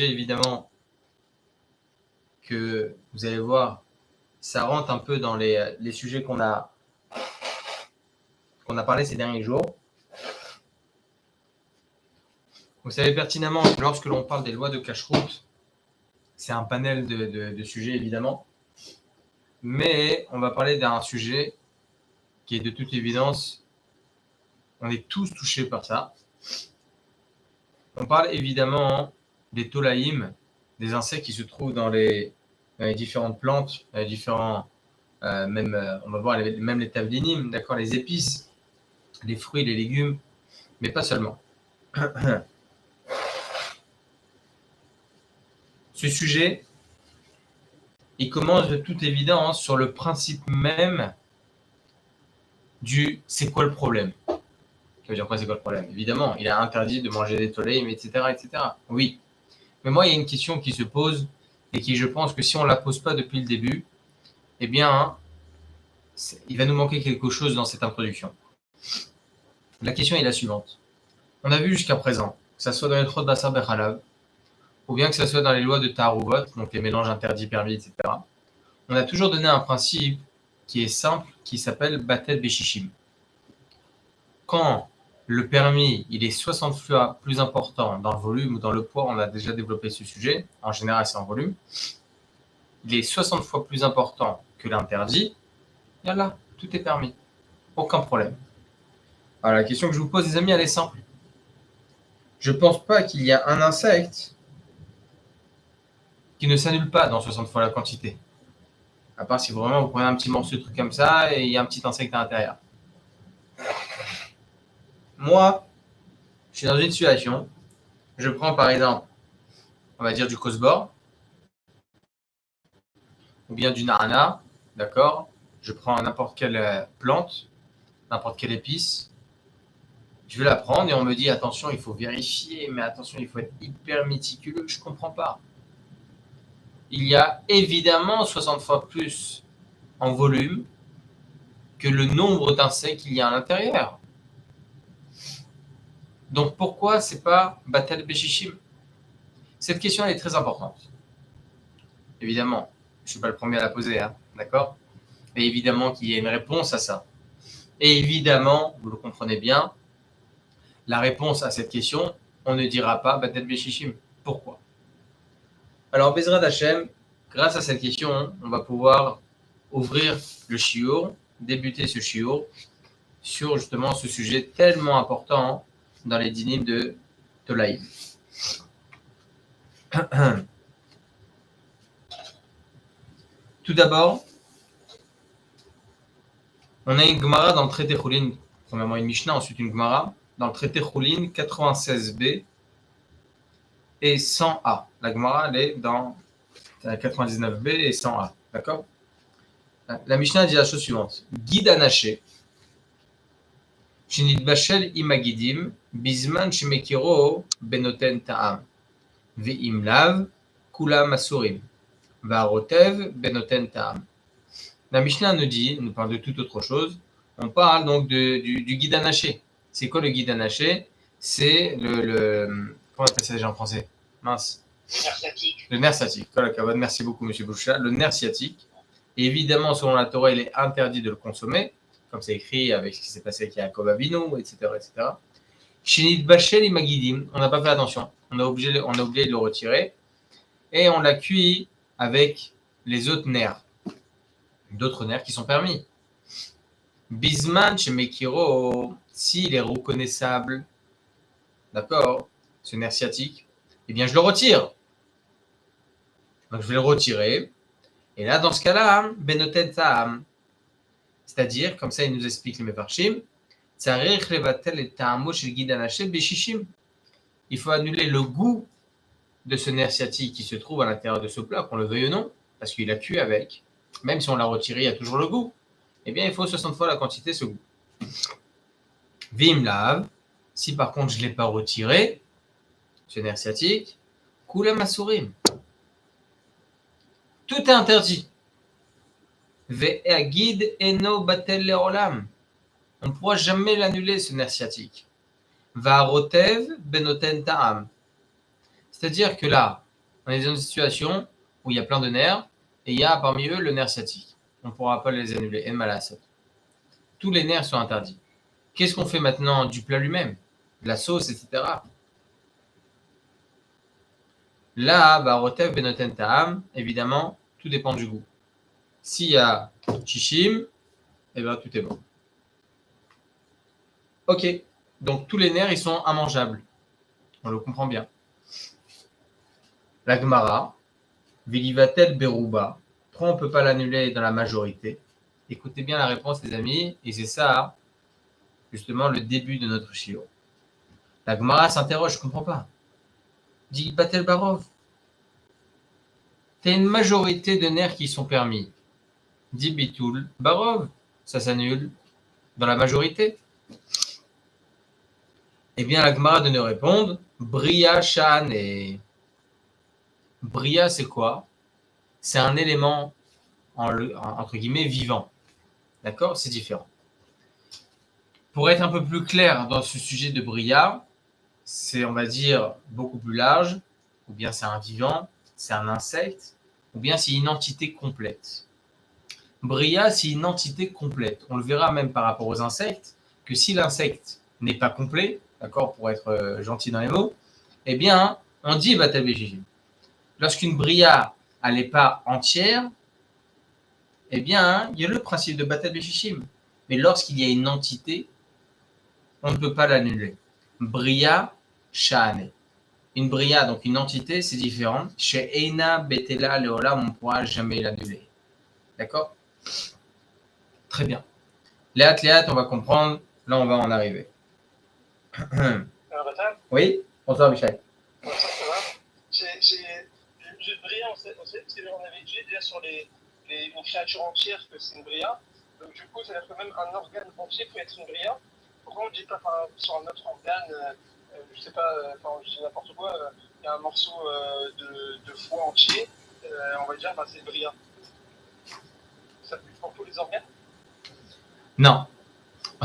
évidemment, que vous allez voir, ça rentre un peu dans les sujets qu'on a parlé ces derniers jours. Vous savez pertinemment que lorsque l'on parle des lois de cacheroute, c'est un panel de sujets, évidemment. Mais on va parler d'un sujet qui est de toute évidence, on est tous touchés par ça. On parle évidemment des tolaïm, des insectes qui se trouvent dans les différentes plantes, dans les différents, on va voir même les tavlinim, d'accord, les épices, les fruits, les légumes, mais pas seulement. Ce sujet, il commence de toute évidence sur le principe même du c'est quoi le problème. Ça veut dire quoi, c'est quoi le problème? Évidemment, il est interdit de manger des tolaïm, etc., etc. Oui. Mais moi, il y a une question qui se pose et qui, je pense que si on ne la pose pas depuis le début, eh bien, il va nous manquer quelque chose dans cette introduction. La question est la suivante. On a vu jusqu'à présent, que ce soit dans les Chod Basar Bechalav, ou bien que ce soit dans les lois de Taharuvot, donc les mélanges interdits, permis, etc., on a toujours donné un principe qui est simple, qui s'appelle Batel Beshishim. Quand le permis, il est 60 fois plus important dans le volume ou dans le poids, on a déjà développé ce sujet, en général c'est en volume, il est 60 fois plus important que l'interdit, et là, tout est permis. Aucun problème. Alors la question que je vous pose, les amis, elle est simple. Je ne pense pas qu'il y a un insecte qui ne s'annule pas dans 60 fois la quantité. À part si vraiment vous prenez un petit morceau de truc comme ça et il y a un petit insecte à l'intérieur. Moi, je suis dans une situation, je prends par exemple, on va dire du cosbor, ou bien du narana, d'accord? Je prends n'importe quelle plante, n'importe quelle épice, je vais la prendre et on me dit attention, il faut vérifier, mais attention, il faut être hyper méticuleux, je ne comprends pas. Il y a évidemment 60 fois plus en volume que le nombre d'insectes qu'il y a à l'intérieur. Donc pourquoi c'est pas Batel Beshishim? Cette question elle est très importante. Évidemment, je ne suis pas le premier à la poser, hein, d'accord? Et évidemment qu'il y a une réponse à ça. Et évidemment, vous le comprenez bien, la réponse à cette question, on ne dira pas Batel Beshishim. Pourquoi? Alors, Bezrat Hashem, grâce à cette question, on va pouvoir ouvrir le shiur, débuter ce shiur sur justement ce sujet tellement important dans les dynimes de Tolaïm. Tout d'abord, on a une Gemara dans le traité Choulin, premièrement une Mishnah, ensuite une Gemara, dans le traité Choulin 96b et 100a. La Gemara, elle est dans 99b et 100a. D'accord? La Mishnah dit la chose suivante. Guide anaché, Shinitbashel imagidim, bizman shemekiro benoten ta'am, ve'im lav, kula masurim, va'arotev benoten ta'am. La Mishnah nous parle de toute autre chose. On parle donc du guide anaché. C'est quoi le guide anaché? C'est le comment on appelle ça déjà en français? Mince. Le nerf sciatique. Le nerf sciatique. Merci beaucoup, monsieur Boucha. Le nerf sciatique. Et évidemment, selon la Torah, il est interdit de le consommer, comme c'est écrit avec ce qui s'est passé avec Yaakov Avinu, etc., etc. Shinit Bashel Imagidim, on n'a pas fait attention. On a oublié de le retirer. Et on l'a cuit avec les autres nerfs. D'autres nerfs qui sont permis. Bisman chez Mekiro, s'il est reconnaissable, d'accord, ce nerf sciatique, eh bien je le retire. Donc je vais le retirer. Et là, dans ce cas-là, Benoten Ta'am, c'est-à-dire, comme ça il nous explique les Mefarshim, il faut annuler le goût de ce nerf sciatique qui se trouve à l'intérieur de ce plat, qu'on le veuille ou non, parce qu'il a cuit avec. Même si on l'a retiré, il y a toujours le goût. Eh bien, il faut 60 fois la quantité, ce goût. Vim lave, si par contre je ne l'ai pas retiré, ce nerf sciatique, kula masurim. Tout est interdit. Ve'agid eno batel leolam. On ne pourra jamais l'annuler, ce nerf sciatique. Va'arotev benoten ta'am. C'est-à-dire que là, On est dans une situation où il y a plein de nerfs et il y a parmi eux le nerf sciatique. On ne pourra pas les annuler. Tous les nerfs sont interdits. Qu'est-ce qu'on fait maintenant du plat lui-même? De la sauce, etc. Là, Barotev Benoten Ta'am, évidemment, tout dépend du goût. S'il y a Shishim, eh bien, tout est bon. Ok, donc tous les nerfs, ils sont immangeables. On le comprend bien. La Gemara, Vilivatel Beruba, pourquoi on ne peut pas l'annuler dans la majorité? Écoutez bien la réponse, les amis, et c'est ça, justement, le début de notre shiur. La Gemara s'interroge, je ne comprends pas. Dit Batel Barov. Tu as une majorité de nerfs qui sont permis. Dit Bitoul Barov, ça s'annule dans la majorité. Eh bien, la Gemara de nous répondre, Bria Shane. Bria, c'est quoi? C'est un élément, entre guillemets, vivant. D'accord? C'est différent. Pour être un peu plus clair dans ce sujet de Bria, c'est, on va dire, beaucoup plus large, ou bien c'est un vivant, c'est un insecte, ou bien c'est une entité complète. Bria, c'est une entité complète. On le verra même par rapport aux insectes, que si l'insecte n'est pas complet, d'accord, pour être gentil dans les mots, eh bien, on dit Batabéjijim. Lorsqu'une Bria, elle n'est pas entière, eh bien, il y a le principe de Batabéjijim. Mais lorsqu'il y a une entité, on ne peut pas l'annuler. Bria, Shane. Une Bria, donc une entité, c'est différent. Chez Eina, Betela, Leolam, on ne pourra jamais l'annuler. D'accord? Très bien. Léat, on va comprendre. Là, on va en arriver. Oui? Bonsoir, Michel. Bonsoir, ça va. J'ai Bria, on avait dit déjà sur les créatures entières que c'est une Bria. Donc, du coup, c'est-à-dire que même un organe entier peut être une Bria. Pourquoi on ne dit pas sur un autre organe, je ne sais pas, je dis n'importe quoi, il y a un morceau de foie entier, on va dire, c'est une Bria. Ça peut pour tous les organes? Non.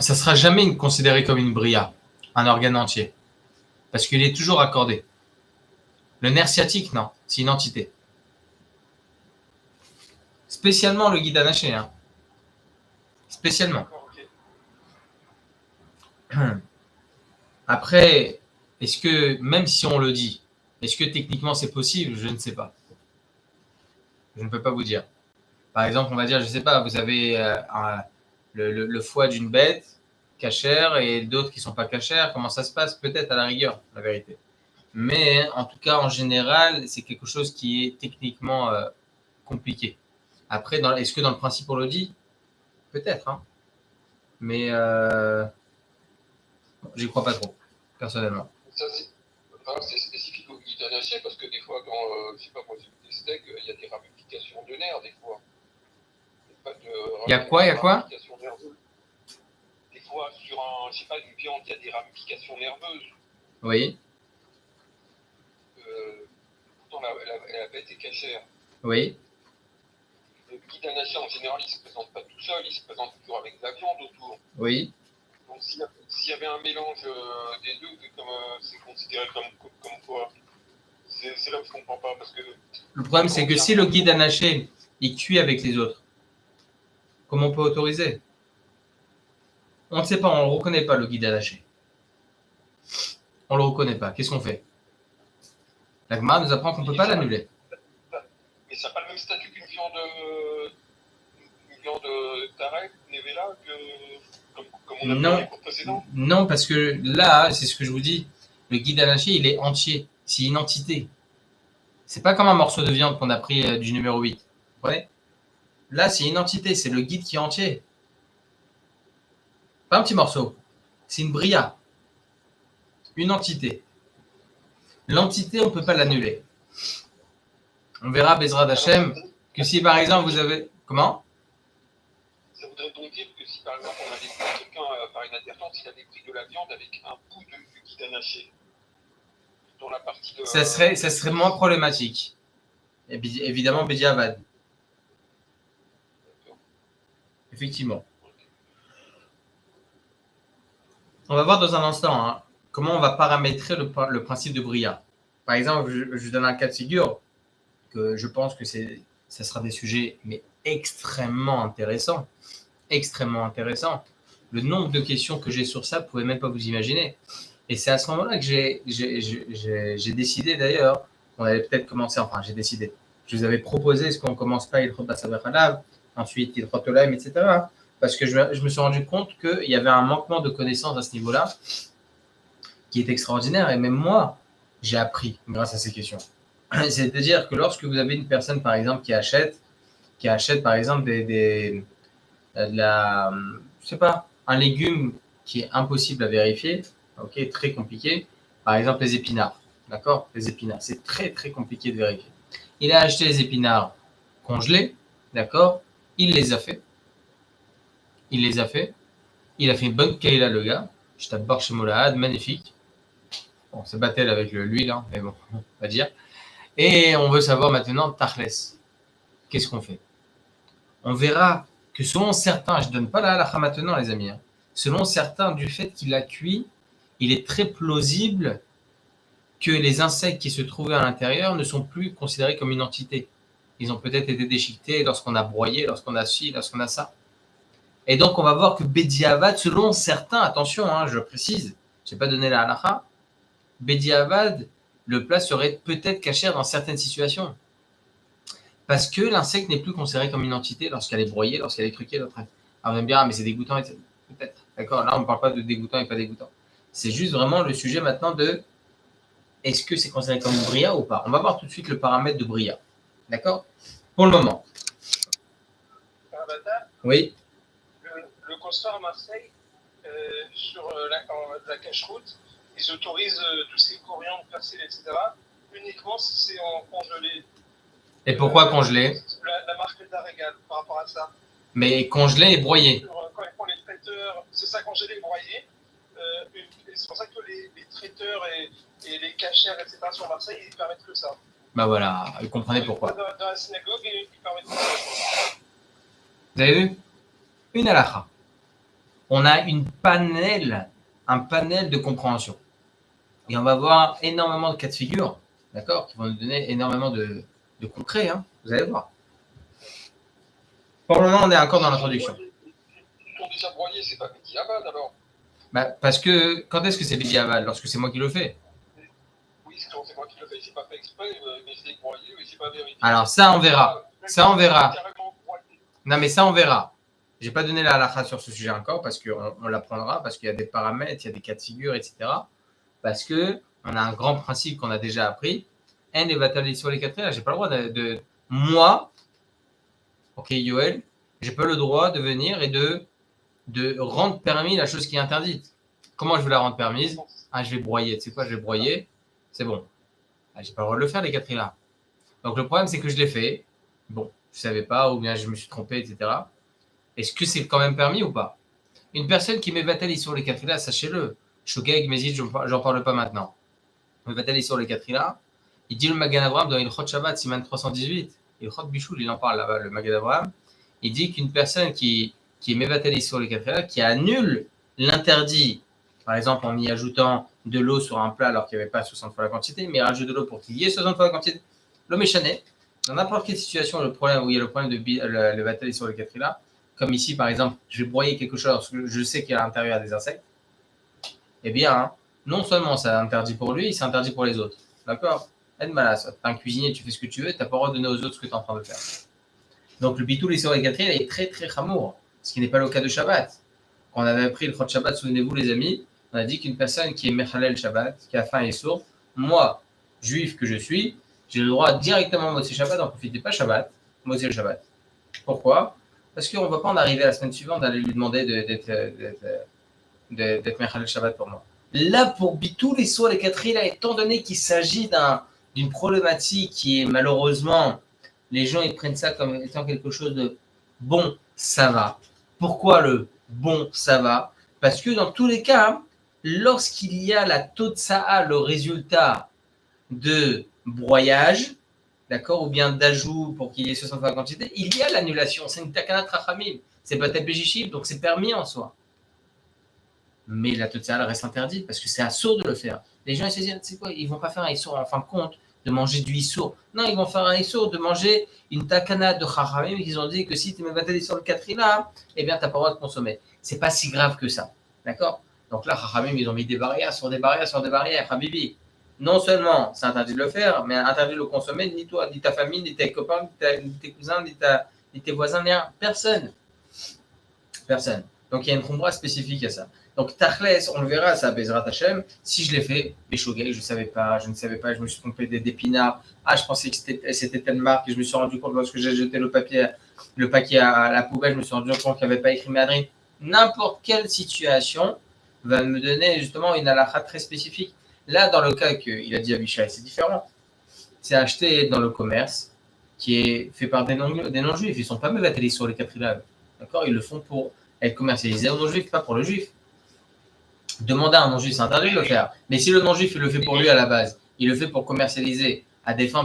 Ça ne sera jamais considéré comme une Bria, un organe entier. Parce qu'il est toujours accordé. Le nerf sciatique, non. C'est une entité. Spécialement le guide anaché. Hein. Spécialement. Après, est-ce que, même si on le dit, est-ce que techniquement c'est possible? Je ne sais pas. Je ne peux pas vous dire. Par exemple, on va dire, je ne sais pas, vous avez le foie d'une bête cachère et d'autres qui ne sont pas cachères. Comment ça se passe? Peut-être à la rigueur, la vérité. Mais en tout cas, en général, c'est quelque chose qui est techniquement compliqué. Après, est-ce que dans le principe on le dit? Peut-être. Hein. Mais j'y crois pas trop, personnellement. Ça, c'est spécifique au guide anaché parce que des fois, quand, je sais pas, moi, j'ai des steaks, il y a des ramifications de nerfs, des fois. Il y a quoi? Des fois, sur je sais pas, une viande, il y a des ramifications nerveuses. Oui. Pourtant, la bête est cachère. Oui. Le guide anaché, en général, il ne se présente pas tout seul, il se présente toujours avec de la viande autour. Oui. Donc, s'il y avait un mélange des deux, c'est considéré comme quoi? C'est là où je ne comprends pas. Parce que le problème, c'est que si le guide anaché, il cuit avec les autres, comment on peut autoriser? On ne sait pas, on ne le reconnaît pas, le guide anaché. On ne le reconnaît pas. Qu'est-ce qu'on fait? La Gemara nous apprend qu'on ne peut pas l'annuler. Mais ça n'a pas le même statut qu'une viande tarek, nevela, comme on a vu dans les cours précédents. Non, parce que là, c'est ce que je vous dis, le guide anaché, il est entier. C'est une entité. C'est pas comme un morceau de viande qu'on a pris du numéro 8. Vous comprenez? Là, c'est une entité, c'est le guide qui est entier. Pas un petit morceau. C'est une bria. Une entité. L'entité, on ne peut pas l'annuler. On verra, Bezrat Hashem, que si par exemple vous avez... Comment? Ça voudrait donc dire que si par exemple on avait pris quelqu'un par inadvertance, il avait pris de la viande avec un bout de guide anaché dans la partie de... Ça serait moins problématique. Et évidemment, Bédiavad. Effectivement. On va voir dans un instant comment on va paramétrer le principe de Bria. Par exemple, je donne un cas de figure. que je pense que ça sera des sujets mais extrêmement intéressants. Extrêmement intéressants. Le nombre de questions que j'ai sur ça, vous ne pouvez même pas vous imaginer. Et c'est à ce moment-là que j'ai décidé d'ailleurs qu'on allait peut-être commencer, enfin j'ai décidé, je vous avais proposé, est-ce qu'on ne commence pas Ilchot Basar Chalav, ensuite Ilchot Olaim, etc. Parce que je me suis rendu compte qu'il y avait un manquement de connaissances à ce niveau-là qui est extraordinaire. Et même moi, j'ai appris grâce à ces questions. C'est-à-dire que lorsque vous avez une personne, par exemple, qui achète par exemple, je sais pas, un légume qui est impossible à vérifier, ok, très compliqué, par exemple les épinards, d'accord, les épinards, c'est très très compliqué de vérifier. Il a acheté les épinards congelés, d'accord, il les a fait, il a fait une bonne kaila le gars, je tape Bar Shemolahad, magnifique, bon, c'est battel avec l'huile, hein, mais bon, on va dire, et on veut savoir maintenant, Tachles, qu'est-ce qu'on fait? On verra que selon certains, je ne donne pas la halakha maintenant les amis, hein, selon certains du fait qu'il a cuit, il est très plausible que les insectes qui se trouvaient à l'intérieur ne sont plus considérés comme une entité. Ils ont peut-être été déchiquetés lorsqu'on a broyé, lorsqu'on a ci, lorsqu'on a ça. Et donc on va voir que Bediavad, selon certains, attention, hein, je précise, je n'ai pas donné la halakha, Bediavad, le plat serait peut-être caché dans certaines situations. Parce que l'insecte n'est plus considéré comme une entité lorsqu'elle est broyée, lorsqu'elle est truquée. Alors on va me dire, ah, mais c'est dégoûtant, etc. Peut-être. D'accord. Là, on ne parle pas de dégoûtant et pas dégoûtant. C'est juste vraiment le sujet maintenant de est-ce que c'est considéré comme une bria ou pas. On va voir tout de suite le paramètre de bria. D'accord. Pour le moment. Oui. Le constat à Marseille, sur la cache-route, ils autorisent tout ce qui est coriandre, persil, etc. uniquement si c'est en congelé. Et pourquoi congelé? La marque d'Arégal par rapport à ça. Mais congelé et broyé. Quand ils font les traiteurs, c'est ça, congelé et broyé. C'est pour ça que les traiteurs et les cachères, etc. sur Marseille, ils permettent que ça. Bah voilà, vous comprenez pourquoi. Dans la synagogue, ils permettent que ça. Vous avez vu? Une halakha. On a un panel de compréhension. Et on va voir énormément de cas de figure, d'accord, qui vont nous donner énormément de concret, hein, vous allez voir. Pour le moment, on est encore dans l'introduction. Ils ont déjà broyé, c'est pas Bediavad alors? Bah, parce que, quand est-ce que c'est Bediavad? Lorsque c'est moi qui le fais. Oui, c'est moi qui le fais, j'ai pas fait exprès, mais je l'ai broyé, mais j'ai pas vérifié. Alors ça, on verra. Ça, on verra. Non, mais ça, on verra. J'ai pas donné la halakha sur ce sujet encore, parce qu'on l'apprendra, parce qu'il y a des paramètres, il y a des cas de figure, etc. Parce que on a un grand principe qu'on a déjà appris. Un et Vatali sur les 4 heures, j'ai pas le droit de moi, ok Yoel, j'ai pas le droit de venir et de rendre permis la chose qui est interdite. Comment je vais la rendre permise? Ah, je vais broyer. Tu sais quoi, je vais broyer. C'est bon. Ah, j'ai pas le droit de le faire les 4 là. Donc le problème c'est que je l'ai fait. Bon, je savais pas ou bien je me suis trompé, etc. Est-ce que c'est quand même permis ou pas? Une personne qui met Vatali sur les 4 là, sachez-le. Shogeg, Mézid, j'en parle pas maintenant. Mais Vatali sur les 4 là. Il dit le Magan Avraham dans Ilchot Shabbat, Siman 318. Ilchot Bichoul, il en parle là-bas, le Magan Avraham. Il dit qu'une personne qui met Vatali sur les 4 là, qui annule l'interdit, par exemple en y ajoutant de l'eau sur un plat alors qu'il n'y avait pas 60 fois la quantité, mais rajoute de l'eau pour qu'il y ait 60 fois la quantité. L'eau méchané, dans n'importe quelle situation, le problème où il y a le problème de le Vatali sur les 4 là, comme ici par exemple, je vais broyer quelque chose parce que je sais qu'il y a à l'intérieur des insectes, eh bien, non seulement c'est interdit pour lui, c'est interdit pour les autres. D'accord? T'es un cuisinier, tu fais ce que tu veux, tu n'as pas le droit de donner aux autres ce que tu es en train de faire. Donc le bitou, les les 4 est très très chamour, ce qui n'est pas le cas de Shabbat. Quand on avait appris le Chod Shabbat, souvenez-vous les amis, on a dit qu'une personne qui est Mechalel Shabbat, qui a faim et sourd, moi, juif que je suis, j'ai le droit directement Motzi Shabbat, n'en profitez pas Shabbat, Motzi le Shabbat. Pourquoi? Parce qu'on ne va pas en arriver la semaine suivante d'aller lui demander d'être Mechalel Shabbat pour moi. Là, pour bitou, les soirs, les 4 là, étant donné qu'il s'agit d'une problématique qui est malheureusement, les gens ils prennent ça comme étant quelque chose de bon, ça va. Pourquoi le bon, ça va? Parce que dans tous les cas, lorsqu'il y a la totsa'a, le résultat de broyage, d'accord, ou bien d'ajout pour qu'il y ait 60 fois la quantité, il y a l'annulation. C'est une takanat rachamim. C'est pas tepejishib, donc c'est permis en soi. Mais la totsa'a reste interdite parce que c'est assourd de le faire. Les gens ils se disent, tu sais quoi, ils vont pas faire un issour en fin de compte de manger du issour. Non, ils vont faire un issour de manger une takana de chachamim. Ils ont dit que si tu mets battu sur le katrina, eh bien, tu n'as pas le droit de consommer. C'est pas si grave que ça. D'accord? Donc là, chachamim, ils ont mis des barrières sur des barrières sur des barrières. Habibi. Non seulement c'est interdit de le faire, mais interdit de le consommer, ni toi, ni ta famille, ni tes copains, ni tes cousins, ni tes voisins, ni rien. Personne. Personne. Donc il y a une khumra spécifique à ça. Donc Tachles, on le verra, ça Bezrat Hashem. Si je l'ai fait, Béchogay, je ne savais pas, je me suis trompé d'épinards. Ah, je pensais que c'était telle marque et je me suis rendu compte lorsque j'ai jeté le paquet à la poubelle, je me suis rendu compte qu'il n'y avait pas écrit Madrid. N'importe quelle situation va me donner justement une halakha très spécifique. Là, dans le cas qu'il a dit à Michel, c'est différent. C'est acheté dans le commerce qui est fait par des non-juifs. Ils ne sont pas mévatélis sur les quatrilaves. D'accord? Ils le font pour être commercialisé aux non-juifs, pas pour le juif. Demander à un non-juif, c'est interdit de le faire. Mais si le non-juif, il le fait pour lui à la base, il le fait pour commercialiser à des fins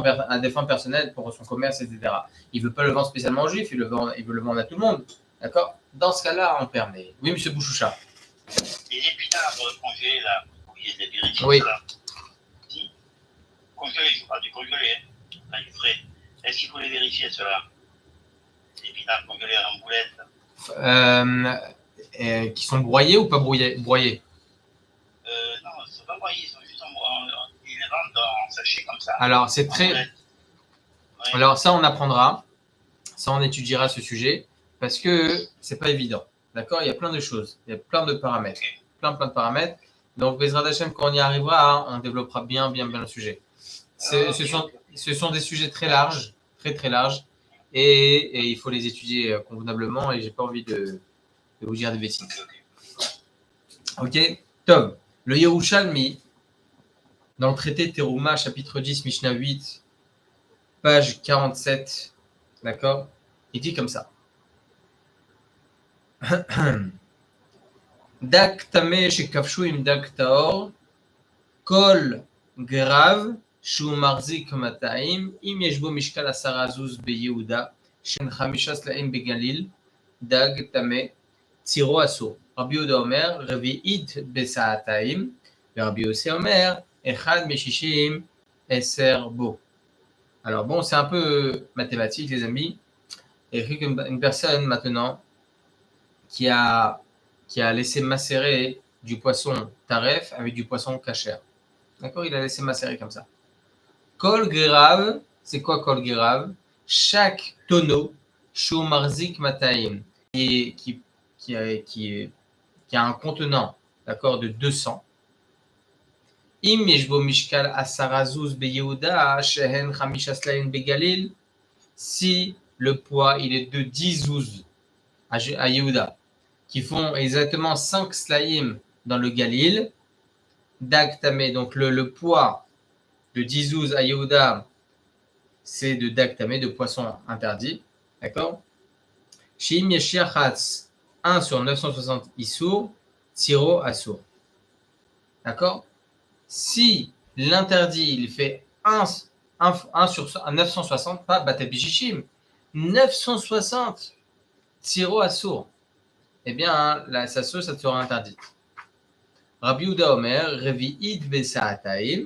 personnelles, pour son commerce, etc. Il ne veut pas le vendre spécialement aux juifs, il veut le vendre à tout le monde. D'accord? Dans ce cas-là, on permet. Oui, monsieur Bouchoucha. Les épinards congelés, là, vous voyez des vérités, oui. Là. Si, congelés, je parle du congelé, hein, du frais. Est-ce qu'il faut les vérifier, ceux-là? Les épinards congelés en boulettes. Qui sont broyés ou pas broyés? Non, ils ne sont pas broyés, ils sont juste ils les vendent en sachet comme ça. Alors, c'est très. Ouais. Alors, ça, on apprendra. Ça, on étudiera ce sujet parce que c'est pas évident. D'accord? Il y a plein de choses. Il y a plein de paramètres. Plein de paramètres. Donc, Bezrat Hashem, quand on y arrivera, hein, on développera bien le sujet. Ce sont des sujets très larges, très larges. Et il faut les étudier convenablement et j'ai pas envie de vous dire des bêtises. Ok, Tom. Le Yerushalmi, dans le traité Teruma, chapitre 10, Mishnah 8, page 47, d'accord, il dit comme ça. Dak tameh shekafshu im dak taor, kol grav shu marzik mataim, im yeshbo mishkal 10 azuz beYehuda, shen 5 sla'im beGalil, dag tameh tziro asur. Rabbi Yehuda Omer, revi'it besa'ataim, et Rabbi Yossi Omer, echad meshishim eser bo. Alors bon, c'est un peu mathématique, les amis. Et une personne maintenant qui a laissé macérer du poisson taref avec du poisson kasher. D'accord? Il a laissé macérer comme ça. Kol grave, c'est quoi kol grave? Chaque tonneau, shu marzik mataim, qui a un contenant, d'accord, de 200. Im yeshbo mishkal 10 azuz beYehuda, shehen 5 sla'im beGalil, si le poids il est de 10 zouz à Yehuda, qui font exactement 5 sla'im dans le Galil, dag tameh, donc le poids de 10 zouz à Yehuda, c'est de dag tameh, de poisson interdit, d'accord? Shim yeshiachatz 1 sur 960 issour, tiro assour. D'accord? Si l'interdit, il fait 1 sur 960, pas batel bichichim, 960 tiro assour, eh bien, la sauce, ça te sera interdite. Rabbi Yehuda Omer, revi'it besa'ataim,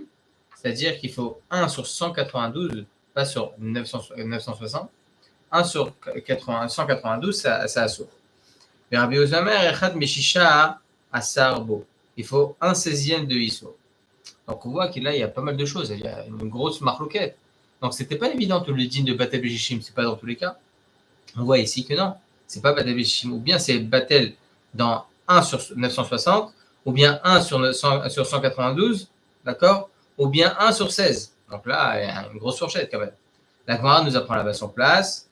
c'est-à-dire qu'il faut 1 sur 192, pas sur 960, 1 sur 192, ça assour. Et Rabbi Yehuda Omer, echad meshisha asar bo. Il faut 1/16 de issour. Donc on voit qu'il là, il y a pas mal de choses. Il y a une grosse marloquette. Donc c'était pas évident que le din de Batel Beshishim, c'est pas dans tous les cas. On voit ici que non, c'est pas Batel Beshishim, ou bien c'est Batel dans 1 sur 960, ou bien 1 sur 192, d'accord, ou bien 1 sur 16. Donc là, il y a une grosse fourchette quand même. La Gemara nous apprend là-bas sur place.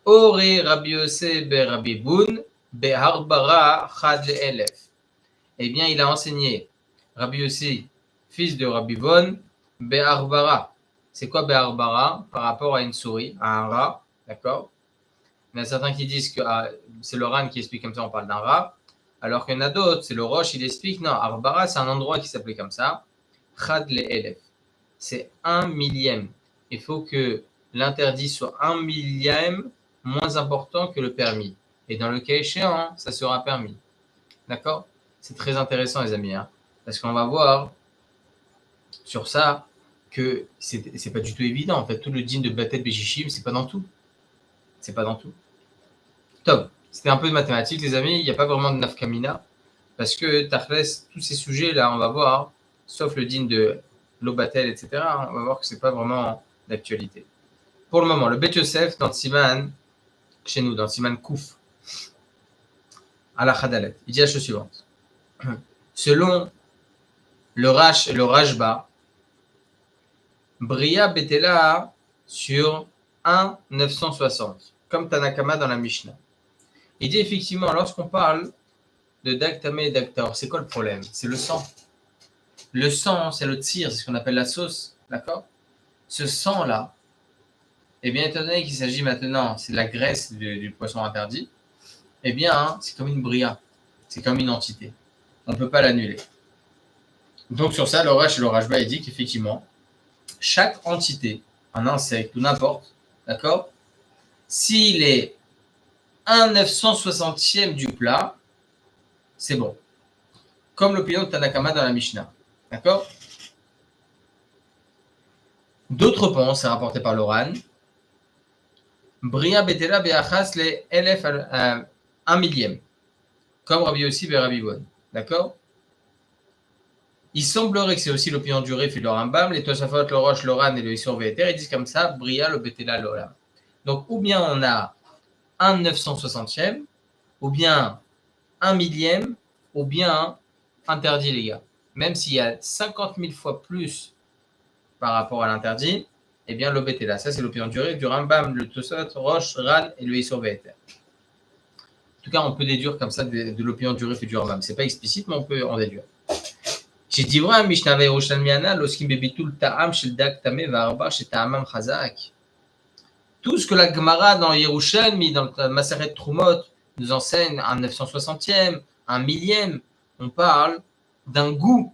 Ore Rabbi Yosef be Rabbi Boun be Harbara Chad Elef. Eh bien, il a enseigné Rabbi Yosef, fils de Rabbi Bon, Be'arbara. C'est quoi Be'arbara? Par rapport à une souris, à un rat, d'accord? Il y en a certains qui disent que c'est le ran qui explique comme ça, on parle d'un rat. Alors qu'il y en a d'autres, c'est le roche, il explique, non, Arbara, c'est un endroit qui s'appelait comme ça. Chad Elef. C'est 1 millième. Il faut que l'interdit soit 1 millième moins important que le permis. Et dans le cas échéant, ça sera permis. D'accord? C'est très intéressant, les amis, hein, parce qu'on va voir sur ça que c'est pas du tout évident. En fait, tout le din de Batel Beshishim, c'est pas dans tout. C'est pas dans tout. Top. C'était un peu de mathématiques, les amis. Il n'y a pas vraiment de nafkamina. Parce que Tachles, tous ces sujets-là, on va voir, sauf le din de l'Obatel, etc., on va voir que c'est pas vraiment d'actualité. Pour le moment, le Bet Yosef dans Siman, chez nous, dans Siman Kouf, à la Khadalet, il dit la chose suivante. Selon le Rash et le Rashba, Bria Betela sur 1,960, comme Tanakama dans la Mishnah. Il dit effectivement, lorsqu'on parle de Daktamé et Daktaor, c'est quoi le problème? C'est le sang. Le sang, c'est le tir, c'est ce qu'on appelle la sauce, d'accord? Ce sang-là, eh bien, étant donné qu'il s'agit maintenant, c'est de la graisse du poisson interdit, eh bien, hein, c'est comme une bria, c'est comme une entité. On ne peut pas l'annuler. Donc, sur ça, le Rash et le Rashba, il dit qu'effectivement, chaque entité, un insecte ou n'importe, d'accord, s'il est 1/960e du plat, c'est bon. Comme l'opinion de Tanakama dans la Mishnah. D'accord? D'autres pensent, c'est rapporté par l'Oran, Bria Betela Beachas les LF 1 millième, comme Rabbi Yossi et Rabbi Bon. D'accord? Il semblerait que c'est aussi l'opinion du Rif et le Rambam, les Tosafot, le Roche, l'Oran et le Issur Véter, ils disent comme ça, Bria le Betela l'Olam. Donc, ou bien on a 1/960e, ou bien 1 millième, ou bien interdit, les gars. Même s'il y a 50 000 fois plus par rapport à l'interdit, eh bien, l'obét est là. Ça, c'est l'opinion du Rambam, le Tosot, Roche, Ran et le Issur Véter. En tout cas, on peut déduire comme ça de l'opinion du Rif et du Rambam. Ce n'est pas explicite, mais on peut en déduire. J'ai dit vrai, Mishnah Yerushalmiana, lorsqu'il bebitul ta'am shel dak tameh va'arba chez ta'amam chazak. Tout ce que la Gemara dans Yerushalmi, dans le Maseret Trumot, nous enseigne un 960e, un millième, on parle d'un goût.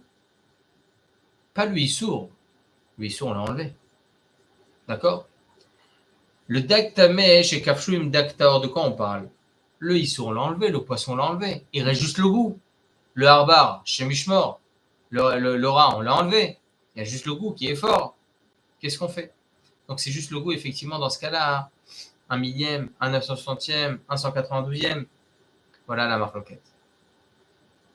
Pas le Issour. Le Issour, on l'a enlevé. D'accord? Le dak tameh chez Kafshuim dak taor, de quoi on parle? Le Issour, on l'a enlevé, le poisson, on l'a enlevé. Il reste juste le goût. Le harbar, chez Mishmor, le rat, on l'a enlevé. Il y a juste le goût qui est fort. Qu'est-ce qu'on fait? Donc, c'est juste le goût, effectivement, dans ce cas-là, 1 millième, 1/960e, 1/192e. Voilà la marloquette.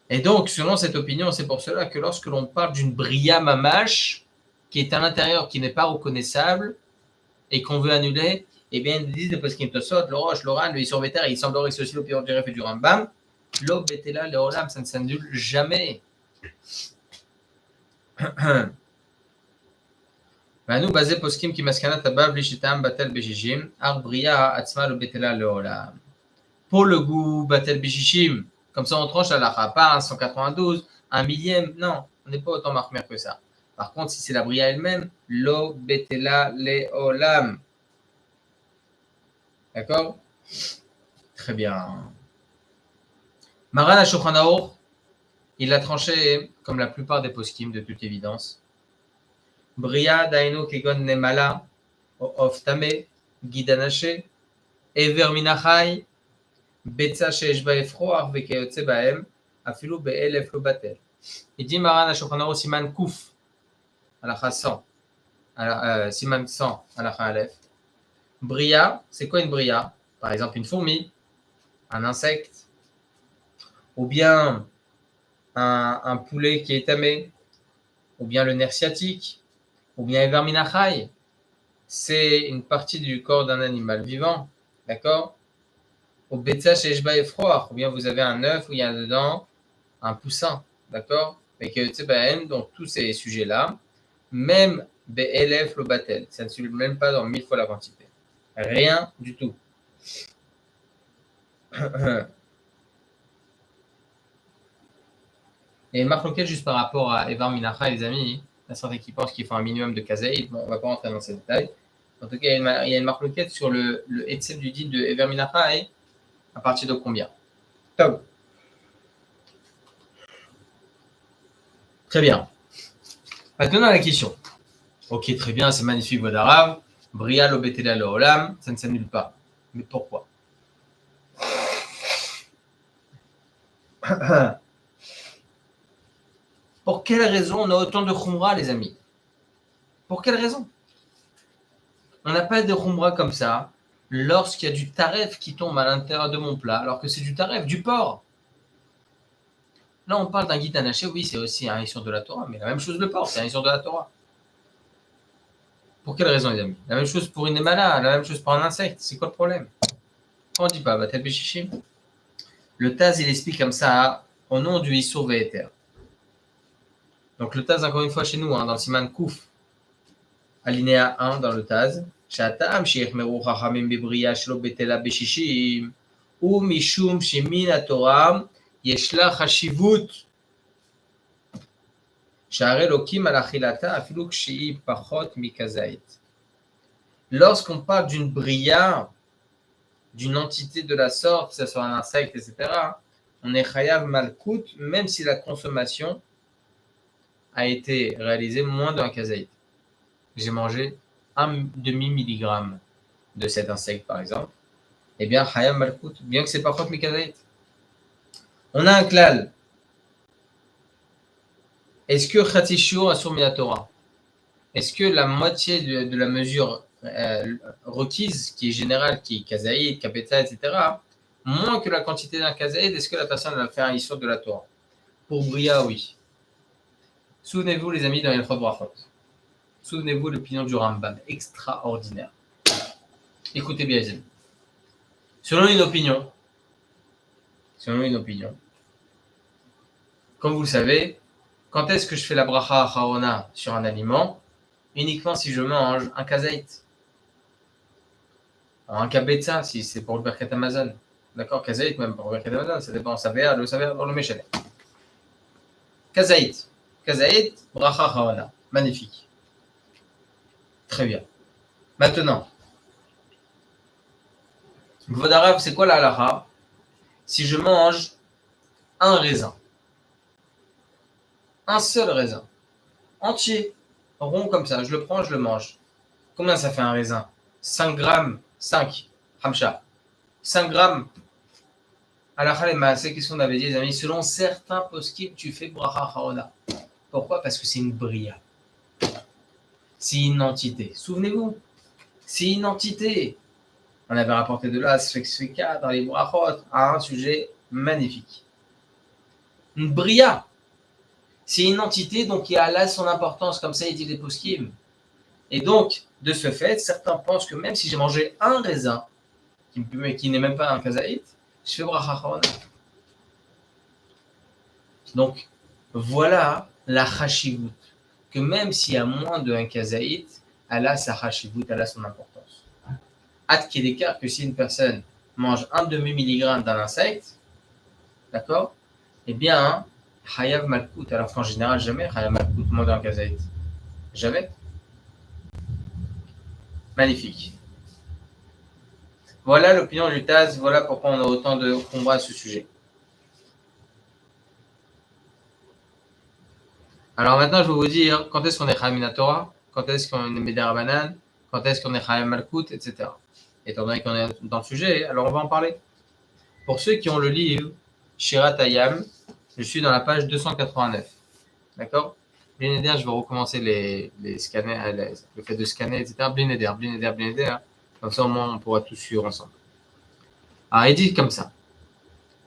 Et donc, selon cette opinion, c'est pour cela que lorsque l'on parle d'une bria mamash, qui est à l'intérieur, qui n'est pas reconnaissable, et qu'on veut annuler, eh bien, ils disent de Poskim Tosot, le Roche, l'Oran, le Issur Véter, il semblerait que c'est aussi l'opinion du Ref et du Rambam. L'Ob était là, le Olam, ça ne s'annule jamais. Nous, basé Poskim qui maskana tabav lishitam batel beshishim, ar bria atzma lo betela leolam. Pour le goût batel beshishim, comme ça on tranche à la pas 192, 1 millième, non, on n'est pas autant marqué que ça. Par contre, si c'est la bria elle-même, lo betela leolam. D'accord? Très bien. Maran HaShulchan Aruch, il a tranché, comme la plupart des poskim, de toute évidence. Bria dainu kegon nemala, of tame, gidanache, ever minachai, betza sheesh baefroach, vekeyotze baem, afilu be'elef lo batel. Il dit Maran HaShulchan Aruch siman kouf, alacha 100, siman 100, alacha alef. Bria, c'est quoi une bria? Par exemple, une fourmi, un insecte, ou bien un poulet qui est tamé, ou bien le nerf sciatique, ou bien Ever Minachai. C'est une partie du corps d'un animal vivant, d'accord? Au Betza Sheshba Efroach, ou bien vous avez un œuf où il y a dedans un poussin, d'accord? Donc tous ces sujets-là, même Be'elef lo batel, ça ne se même pas dans 1000 fois la quantité. Rien du tout. Et marque juste par rapport à Evar Minacha, les amis, il y a certains qui pensent qu'il faut un minimum de kazaïd. Bon, on ne va pas rentrer dans ces détails. En tout cas, il y a une marque sur le Etsem du din de Evar Minacha, et à partir de combien? Top. Très bien. Maintenant, la question. Ok, très bien, c'est magnifique, votre arabe. Bria lo betela lo olam, ça ne s'annule pas. Mais pourquoi? Pour quelle raison on a autant de khumra, les amis? Pour quelle raison? On n'a pas de Khumra comme ça lorsqu'il y a du taref qui tombe à l'intérieur de mon plat, alors que c'est du taref, du porc. Là, on parle d'un guide anaché, oui, c'est aussi un issur de la Torah, mais la même chose le porc, c'est un issur de la Torah. Pour quelle raison, les amis? La même chose pour une émana, la même chose pour un insecte, c'est quoi le problème? On ne dit pas, Batel Béchichim. Le Taz, il explique comme ça, au nom du issur Ve'eter. Donc le Taz, encore une fois, chez nous, dans le Siman Kouf, alinéa 1 dans le Taz, Shatam, Sheikhmeru Chachamim Bebriya Shelo Betela Béchichim, ou Mishum Shemin Torah, Yeshla Chashivut. Lorsqu'on parle d'une bria, d'une entité de la sorte, que ce soit un insecte, etc., on est chayav malkout, même si la consommation a été réalisée moins d'un kazaït. J'ai mangé 1,5 milligramme de cet insecte, par exemple. Eh bien, chayav malkout, bien que c'est pas chot mi kazaït. On a un klal. Est-ce que Khatishu Asur Mina Torah? Est-ce que la moitié de la mesure requise, qui est générale, qui est kazaïd, kapeta, etc., moins que la quantité d'un kazaïd, est-ce que la personne va faire un issur de la Torah? Pour Bria, oui. Souvenez-vous, les amis, dans les Chod Brachot. Souvenez-vous de l'opinion du Rambam, extraordinaire. Écoutez bien, les amis. Selon une opinion, comme vous le savez, quand est-ce que je fais la bracha acharona sur un aliment? Uniquement si je mange un kazaït. Un kabetza, si c'est pour le Birkat Amazon. D'accord? Kazaït, même pour le Birkat Amazon, ça dépend. Ça va, dans le méchanet. Kazaït, bracha acharona. Magnifique. Très bien. Maintenant, Gvodarav, c'est quoi la halakha? Si je mange un raisin, un seul raisin, entier, rond comme ça, je le prends, je le mange. Combien ça fait un raisin? 5 grammes, 5, Hamcha. 5 grammes. Alors, c'est qu'est-ce qu'on avait dit, les amis? Selon certains poskim, tu fais bracha chaona. Pourquoi? Parce que c'est une bria. C'est une entité. Souvenez-vous, c'est une entité. On avait rapporté de là, Sfexfeka, dans les brachot, un sujet magnifique. Une bria. C'est une entité, donc qui a là son importance, comme ça il dit les poskim. Et donc, de ce fait, certains pensent que même si j'ai mangé un raisin, qui n'est même pas un kazaït, je fais bracha chaona. Donc, voilà la chashivut. Que même s'il y a moins d'un kazaït, elle a sa chashivut, elle a son importance. Ad qu'il écart que si une personne mange 1,5 milligramme d'un insecte, d'accord, eh bien, Hayav Malkout, alors qu'en général, jamais Hayav Malkout moins d'un kazaït. Jamais. Magnifique. Voilà l'opinion du Taz, voilà pourquoi on a autant de combat à ce sujet. Alors maintenant, je vais vous dire quand est-ce qu'on est Chayav Mina Torah, quand est-ce qu'on est Méder Banan, quand est-ce qu'on est Chayav Malkout, etc. Étant donné qu'on est dans le sujet, alors on va en parler. Pour ceux qui ont le livre Shirat Hayam, je suis dans la page 289. D'accord? Blinéder, je vais recommencer les scanners, le fait de scanner, etc. Blinéder. Comme ça, au moins, on pourra tous suivre ensemble. Alors, il dit comme ça.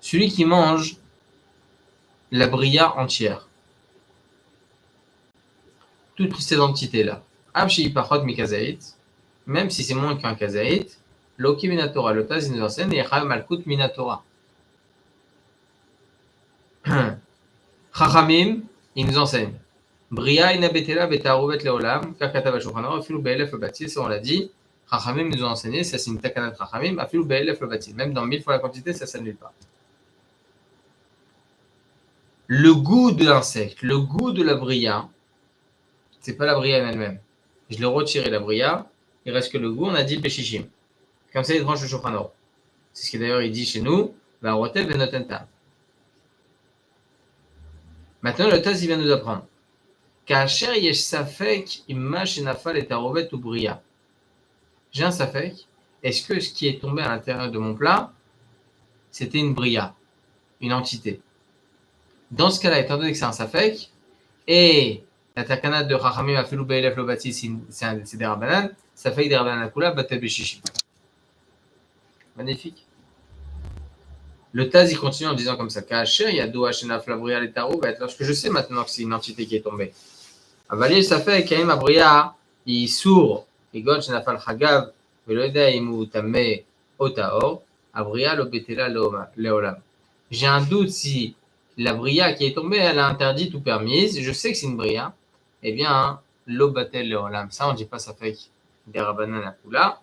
Celui qui mange la bria entière, toutes ces entités-là, même si c'est moins qu'un kazaït, Loki Minatora, le Taz nous enseigne, et Chayav Malkout Minatora. Chachamim, il nous enseigne. Bria ina betela betaruvet leolam, kakatav al-shulchan aruch, afilu be'elef le-batil, ça on l'a dit. Chachamim nous ont enseigné, ça c'est une takanat Chachamim, afilu be'elef le-batil. Même dans 1000 fois la quantité, ça s'annule pas. Le goût de l'insecte, le goût de la bria, c'est pas la bria elle-même. Je l'ai retiré la bria, il reste que le goût, on a dit béchichim. Comme ça, il tranche le shulchan aruch. C'est ce que d'ailleurs il dit chez nous, va'arotel ve'notentam. Maintenant, le Taz, il vient nous apprendre. Kacher yesh safek imma shenafal et tarovet ou bria. J'ai un safek. Est-ce que ce qui est tombé à l'intérieur de mon plat, c'était une bria, une entité? Dans ce cas-là, étant donné que c'est un safek, et La takana de Chachamim Afilou Be'elef Lo Bati, c'est des Rabbanan. Ça fait des Rabbanan Kula, Batel Beshishim. Magnifique. Le Taz, il continue en disant comme ça, Kacher, Yado Hashena Flabria Letaro, lorsque je sais maintenant que c'est une entité qui est tombée. Avalier, ça fait Kaim Abria, il sourd, et God Shenafal Chagav, Veloida Imu Tame Otaor, Abria Lobetela Leolam. J'ai un doute si la Bria qui est tombée, elle a interdite ou permise, je sais que c'est une Bria, eh bien, Lobatel Leolam. Ça, on ne dit pas ça fait des Rabbanan à Kula,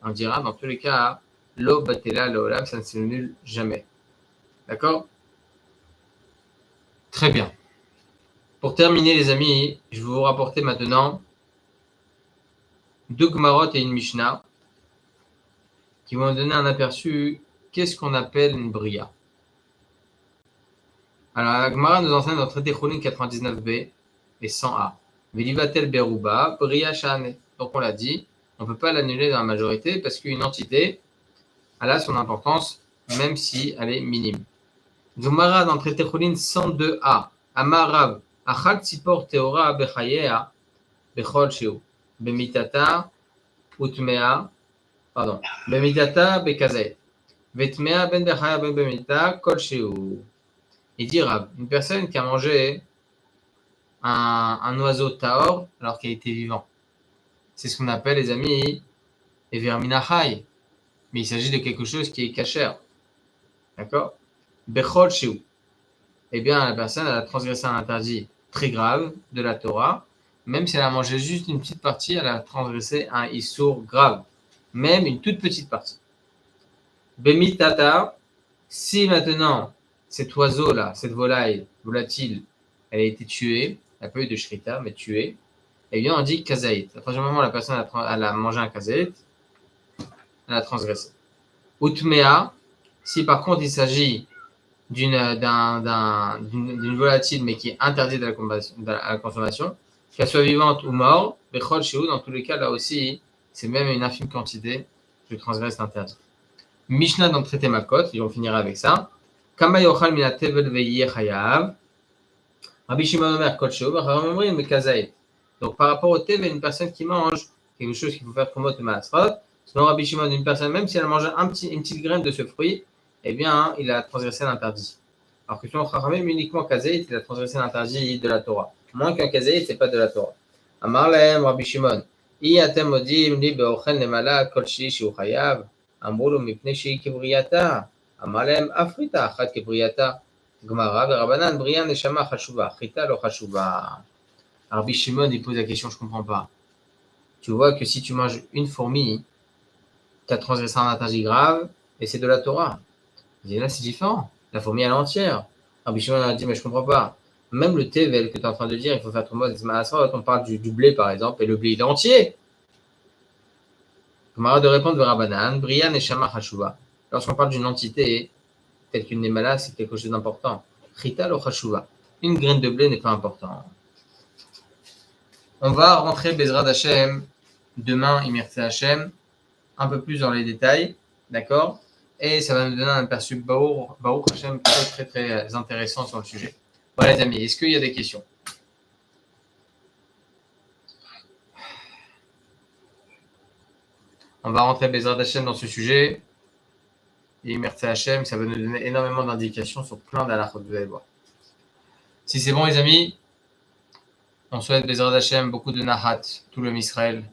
on dira dans tous les cas, Lobatela Leolam, ça ne s'annule jamais. D'accord? Très bien. Pour terminer, les amis, je vais vous rapporter maintenant 2 Gemarot et une Mishnah qui vont donner un aperçu. Qu'est-ce qu'on appelle une Bria? Alors, la Gemara nous enseigne dans le traité Chulin 99b et 100a. Velivatel Beruba, Bria Shane. Donc, on l'a dit, on ne peut pas l'annuler dans la majorité parce qu'une entité, elle a son importance, même si elle est minime. Gemara dans le traité Chulin 102a. Amarav, Achal Tzipor Teora Bechayea, Bechol Sheu, Bemitata, Utmea, pardon, Bemitata Bekazet, Vetmea Ben Bechaya Ben Bemita, Kol Sheu. Il dit Rab, une personne qui a mangé un oiseau taor alors qu'il était vivant. C'est ce qu'on appelle, les amis, les verminachai. Mais il s'agit de quelque chose qui est cachère. D'accord? Bechol Sheu. Eh bien, la personne elle a transgressé un interdit très grave de la Torah. Même si elle a mangé juste une petite partie, elle a transgressé un issour grave. Même une toute petite partie. Bemitata, si maintenant cet oiseau-là, cette volaille volatile, elle a été tuée, elle n'a pas eu de shrita, mais tuée, eh bien on dit kazaït. À partir du moment où la personne elle a mangé un kazaït, elle a transgressé. Utmea, si par contre il s'agit d'une volatile mais qui est interdite à la consommation, qu'elle soit vivante ou morte, bechol sheu, dans tous les cas là aussi, c'est même une infime quantité, je transgresse l'interdit. Mishnah dans le traité Makot, et on finira avec ça. Kama yochal min hatevel ve'yeh chayav. Rabbi Shimon Omer kol sheu, v'chachamim omrim mekazaït. Donc par rapport au tevel, une personne qui mange quelque chose qu'il faut faire comme de maasrot, selon Rabbi Shimon, une personne, même si elle mange une petite graine de ce fruit, eh bien, il a transgressé l'interdit. Alors que selon Chachamim, uniquement kazaït, il a transgressé l'interdit de la Torah. Moins qu'un kazaït, c'est pas de la Torah. Amar lahem Rabbi Shimon, I atem modim li be'ochen lemala kol shi shu chayav. אמרו לו מפני שהיא כבריאתה, אמר להם אף חיטה אחת כבריאתה. גמרא ורבנן בריאה נשמה חשובה, חיטה לא חשובה. Rabbi Shimon il pose la question, je comprends pas. Tu vois que si tu manges une fourmi, tu as transgressé un interdit grave et c'est de la Torah. Il dit là c'est différent, la fourmi à l'entière. Rabbi Shimon a dit mais je comprends pas. Même le tevel que tu es en train de dire, il faut faire ton mode, on parle du blé par exemple, et le blé il est entier. Gemara de répondre de Rabbanan, Bria Neshama Chashuva. Lorsqu'on parle d'une entité, telle qu'une Nemala, c'est quelque chose d'important. Chita lo Chashuva. Une graine de blé n'est pas important. On va rentrer Bezrat Hashem demain, Imirtse Hashem, un peu plus dans les détails, d'accord? Et ça va nous donner un aperçu Baruch Hashem très très intéressant sur le sujet. Voilà les amis, est-ce qu'il y a des questions? On va rentrer Bezrat Hashem dans ce sujet. Et merci Hashem, ça va nous donner énormément d'indications sur plein d'halachot, vous allez voir. Si c'est bon les amis, on souhaite Bezrat Hashem beaucoup de nahat, tout le Israël,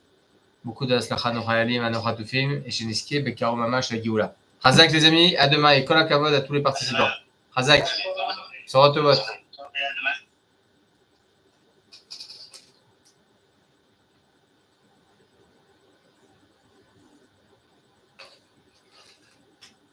beaucoup de aslacha nochayalim, anoratufim, et sheniske, bekaro mamash, la gioula. Hazak les amis, à demain et kol hakavod à tous les participants. Hazak, Sorot Tovot.